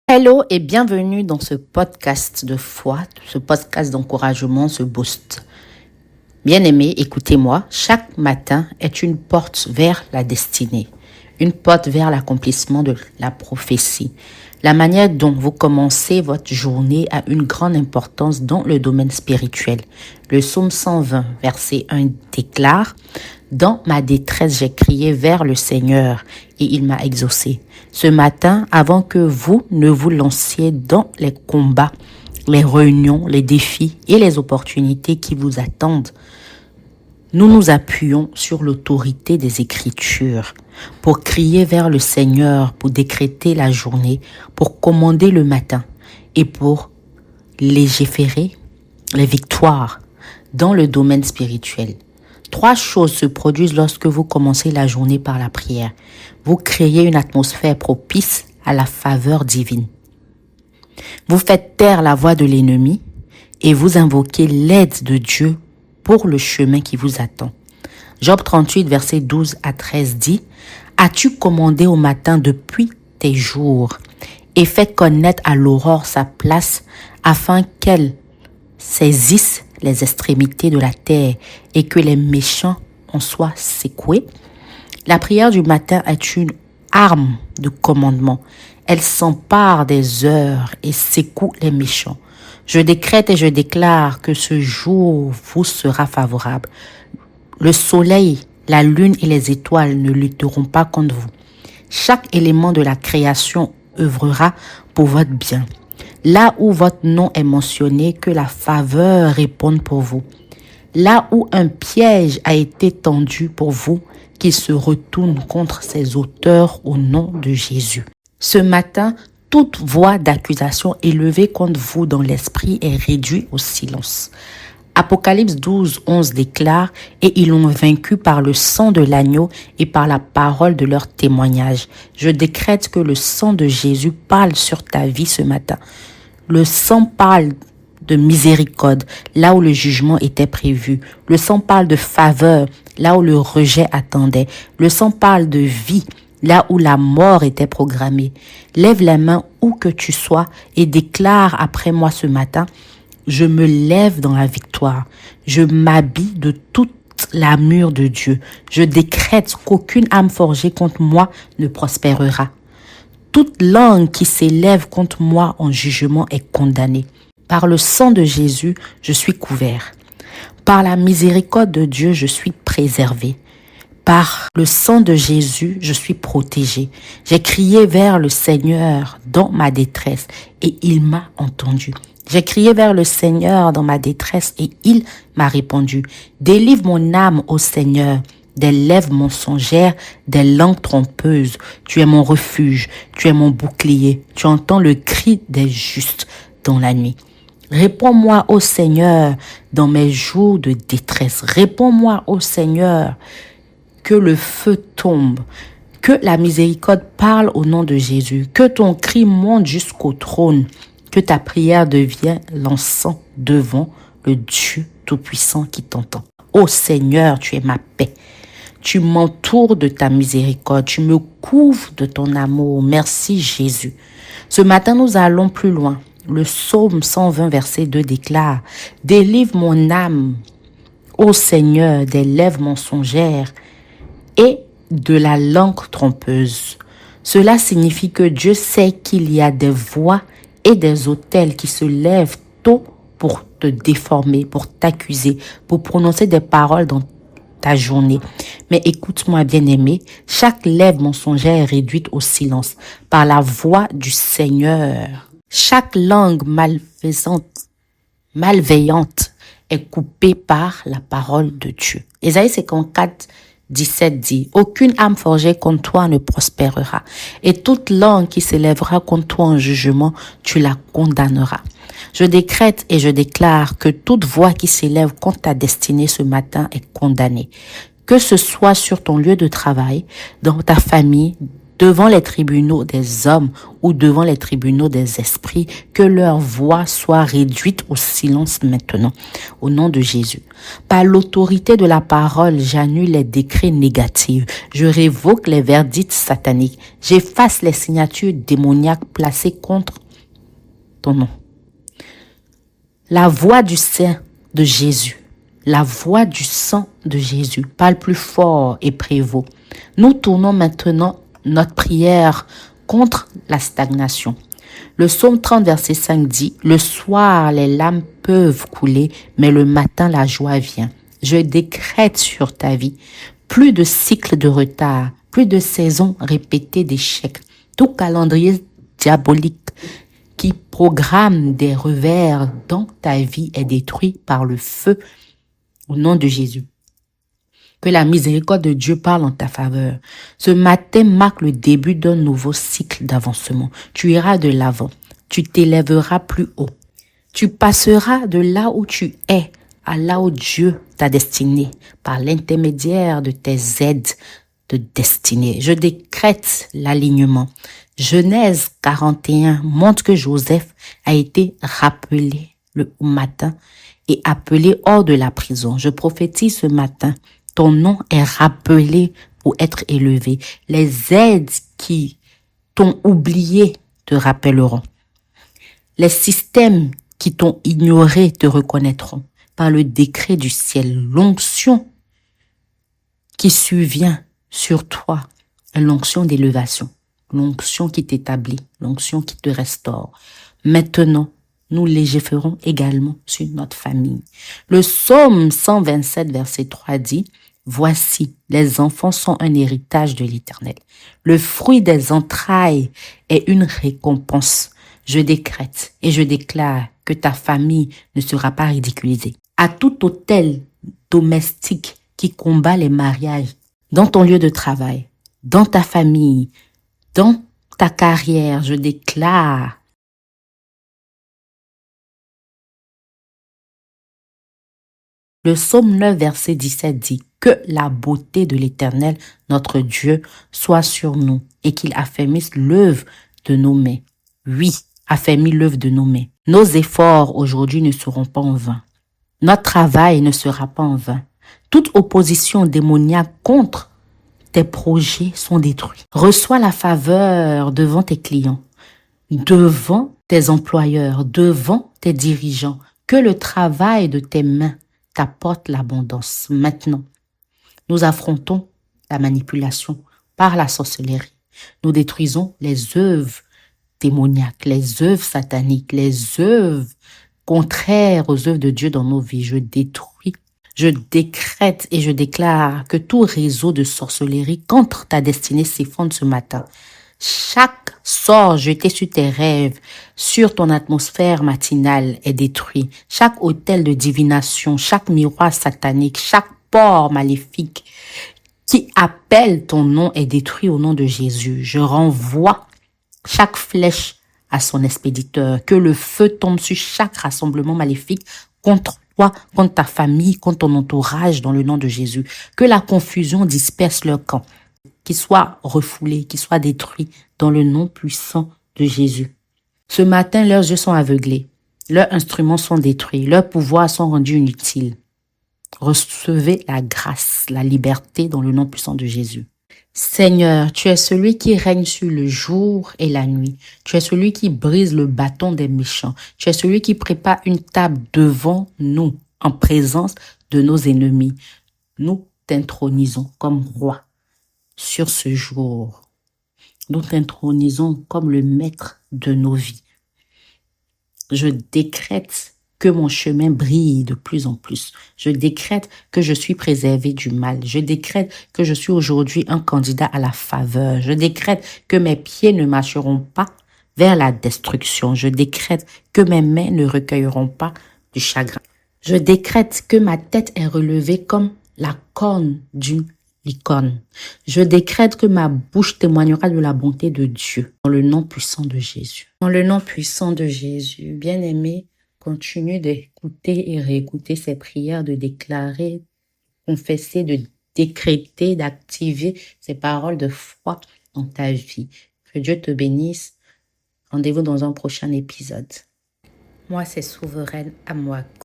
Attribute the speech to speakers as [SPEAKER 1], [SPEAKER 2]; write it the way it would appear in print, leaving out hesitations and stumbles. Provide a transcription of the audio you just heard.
[SPEAKER 1] Hello et bienvenue dans ce podcast de foi, ce podcast d'encouragement, ce boost. Bien-aimés, écoutez-moi, chaque matin est une porte vers la destinée, une porte vers l'accomplissement de la prophétie. La manière dont vous commencez votre journée a une grande importance dans le domaine spirituel. Le psaume 120, verset 1 déclare « Dans ma détresse, j'ai crié vers le Seigneur et il m'a exaucé. » Ce matin, avant que vous ne vous lanciez dans les combats, les réunions, les défis et les opportunités qui vous attendent, nous nous appuyons sur l'autorité des Écritures pour crier vers le Seigneur, pour décréter la journée, pour commander le matin et pour légiférer les victoires dans le domaine spirituel. 3 choses se produisent lorsque vous commencez la journée par la prière. Vous créez une atmosphère propice à la faveur divine. Vous faites taire la voix de l'ennemi et vous invoquez l'aide de Dieu pour le chemin qui vous attend. Job 38, versets 12 à 13 dit « As-tu commandé au matin depuis tes jours et fait connaître à l'aurore sa place afin qu'elle saisisse les extrémités de la terre et que les méchants en soient secoués ?» La prière du matin est une arme de commandement. Elle s'empare des heures et secoue les méchants. Je décrète et je déclare que ce jour vous sera favorable. Le soleil, la lune et les étoiles ne lutteront pas contre vous. Chaque élément de la création œuvrera pour votre bien. Là où votre nom est mentionné, que la faveur réponde pour vous. Là où un piège a été tendu pour vous, qu'il se retourne contre ses auteurs au nom de Jésus. Ce matin, toute voix d'accusation élevée contre vous dans l'esprit est réduite au silence. Apocalypse 12, 11 déclare « Et ils l'ont vaincu par le sang de l'agneau et par la parole de leur témoignage. » Je décrète que le sang de Jésus parle sur ta vie ce matin. Le sang parle de miséricorde, là où le jugement était prévu. Le sang parle de faveur, là où le rejet attendait. Le sang parle de vie, là où la mort était programmée. Lève la main où que tu sois et déclare après moi ce matin, je me lève dans la victoire. Je m'habille de toute l'armure de Dieu. Je décrète qu'aucune âme forgée contre moi ne prospérera. Toute langue qui s'élève contre moi en jugement est condamnée. Par le sang de Jésus, je suis couvert. Par la miséricorde de Dieu, je suis préservé. Par le sang de Jésus, je suis protégé. J'ai crié vers le Seigneur dans ma détresse et il m'a entendu. J'ai crié vers le Seigneur dans ma détresse et il m'a répondu. Délivre mon âme au Seigneur des lèvres mensongères, des langues trompeuses. Tu es mon refuge, tu es mon bouclier. Tu entends le cri des justes dans la nuit. Réponds-moi, ô Seigneur, dans mes jours de détresse. Réponds-moi, ô Seigneur, que le feu tombe, que la miséricorde parle au nom de Jésus, que ton cri monte jusqu'au trône, que ta prière devienne l'encens devant le Dieu Tout-Puissant qui t'entend. Ô Seigneur, tu es ma paix. Tu m'entoures de ta miséricorde, tu me couvres de ton amour. Merci Jésus. Ce matin, nous allons plus loin. Le psaume 120, verset 2 déclare « Délivre mon âme, ô Seigneur, des lèvres mensongères et de la langue trompeuse. » Cela signifie que Dieu sait qu'il y a des voix et des autels qui se lèvent tôt pour te déformer, pour t'accuser, pour prononcer des paroles dans ta journée. Mais écoute-moi, bien-aimé, chaque lèvre mensongère est réduite au silence par la voix du Seigneur. Chaque langue malveillante est coupée par la parole de Dieu. Ésaïe 54, 17 dit, « Aucune âme forgée contre toi ne prospérera, et toute langue qui s'élèvera contre toi en jugement, tu la condamneras. » Je décrète et je déclare que toute voix qui s'élève contre ta destinée ce matin est condamnée. Que ce soit sur ton lieu de travail, dans ta famille, devant les tribunaux des hommes ou devant les tribunaux des esprits, que leur voix soit réduite au silence maintenant, au nom de Jésus. Par l'autorité de la parole, j'annule les décrets négatifs, je révoque les verdicts sataniques, j'efface les signatures démoniaques placées contre ton nom. La voix du sein de Jésus, la voix du sang de Jésus parle plus fort et prévaut. Nous tournons maintenant notre prière contre la stagnation. Le psaume 30, verset 5 dit, « Le soir, les larmes peuvent couler, mais le matin, la joie vient. » Je décrète sur ta vie plus de cycles de retard, plus de saisons répétées d'échecs. Tout calendrier diabolique qui programme des revers dans ta vie est détruit par le feu au nom de Jésus. Que la miséricorde de Dieu parle en ta faveur. Ce matin marque le début d'un nouveau cycle d'avancement. Tu iras de l'avant. Tu t'élèveras plus haut. Tu passeras de là où tu es à là où Dieu t'a destiné par l'intermédiaire de tes aides de destinée. Je décrète l'alignement. Genèse 41 montre que Joseph a été rappelé le matin et appelé hors de la prison. Je prophétise ce matin, ton nom est rappelé pour être élevé. Les aides qui t'ont oublié te rappelleront. Les systèmes qui t'ont ignoré te reconnaîtront par le décret du ciel. L'onction qui survient sur toi est l'onction d'élévation, l'onction qui t'établit, l'onction qui te restaure. Maintenant, nous légiférons également sur notre famille. Le psaume 127, verset 3 dit, « Voici, les enfants sont un héritage de l'Éternel. Le fruit des entrailles est une récompense. Je décrète et je déclare que ta famille ne sera pas ridiculisée. À tout autel domestique qui combat les mariages, dans ton lieu de travail, dans ta famille, dans ta carrière, je déclare le psaume 9, verset 17 dit que la beauté de l'Éternel, notre Dieu, soit sur nous et qu'il affermisse l'œuvre de nos mains. Oui, affermis l'œuvre de nos mains. Nos efforts aujourd'hui ne seront pas en vain. Notre travail ne sera pas en vain. Toute opposition démoniaque contre tes projets sont détruits. Reçois la faveur devant tes clients, devant tes employeurs, devant tes dirigeants. Que le travail de tes mains t'apporte l'abondance. Maintenant, nous affrontons la manipulation par la sorcellerie. Nous détruisons les œuvres démoniaques, les œuvres sataniques, les œuvres contraires aux œuvres de Dieu dans nos vies. Je détruis, je décrète et je déclare que tout réseau de sorcellerie contre ta destinée s'effondre ce matin. Chaque sort jeté sur tes rêves, sur ton atmosphère matinale est détruit. Chaque autel de divination, chaque miroir satanique, chaque port maléfique qui appelle ton nom est détruit au nom de Jésus. Je renvoie chaque flèche à son expéditeur. Que le feu tombe sur chaque rassemblement maléfique contre toi, contre ta famille, contre ton entourage dans le nom de Jésus. Que la confusion disperse leur camp. Qu'ils soient refoulés, qu'ils soient détruits dans le nom puissant de Jésus. Ce matin, leurs yeux sont aveuglés, leurs instruments sont détruits, leurs pouvoirs sont rendus inutiles. Recevez la grâce, la liberté dans le nom puissant de Jésus. Seigneur, tu es celui qui règne sur le jour et la nuit. Tu es celui qui brise le bâton des méchants. Tu es celui qui prépare une table devant nous en présence de nos ennemis. Nous t'intronisons comme roi. Sur ce jour, nous t'intronisons comme le maître de nos vies. Je décrète que mon chemin brille de plus en plus. Je décrète que je suis préservé du mal. Je décrète que je suis aujourd'hui un candidat à la faveur. Je décrète que mes pieds ne marcheront pas vers la destruction. Je décrète que mes mains ne recueilleront pas du chagrin. Je décrète que ma tête est relevée comme la corne d'une licorne. Je décrète que ma bouche témoignera de la bonté de Dieu dans le nom puissant de Jésus. Dans le nom puissant de Jésus, bien-aimé, continue d'écouter et réécouter ces prières, de déclarer, confesser, de décréter, d'activer ces paroles de foi dans ta vie. Que Dieu te bénisse. Rendez-vous dans un prochain épisode. Moi, c'est Souveraine à moi.